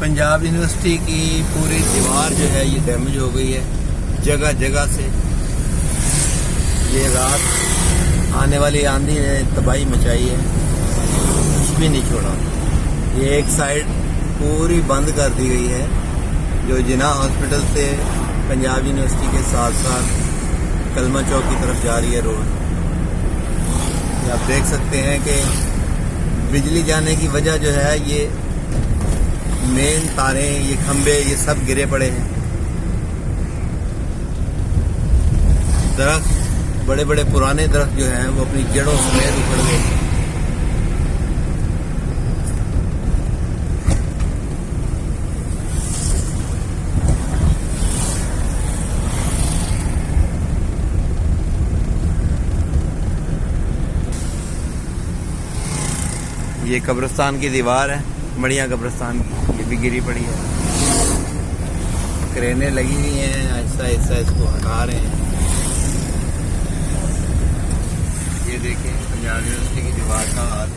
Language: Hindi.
पंजाब यूनिवर्सिटी की पूरी दीवार जो है ये डैमेज हो गई है जगह जगह से। ये रात आने वाली आंधी ने तबाही मचाई है, कुछ भी नहीं छोड़ा। ये एक साइड पूरी बंद कर दी गई है जो जिना हॉस्पिटल से पंजाब यूनिवर्सिटी के साथ साथ कलमा चौक की तरफ जा रही है रोड। आप देख सकते हैं कि बिजली जाने की वजह जो है ये मेन तारें, ये खंबे, ये सब गिरे पड़े हैं। दरख्त, बड़े बड़े पुराने दरख्त जो हैं वो अपनी जड़ों समेत उखड़ गए। ये कब्रिस्तान की दीवार है, मड़िया कब्रिस्तान की, ये भी गिरी पड़ी है। क्रेनें लगी हुई हैं, आहिस्ता आहिस्ता इसको हटा रहे हैं। ये देखें पंजाब यूनिवर्सिटी की दीवार का हाल।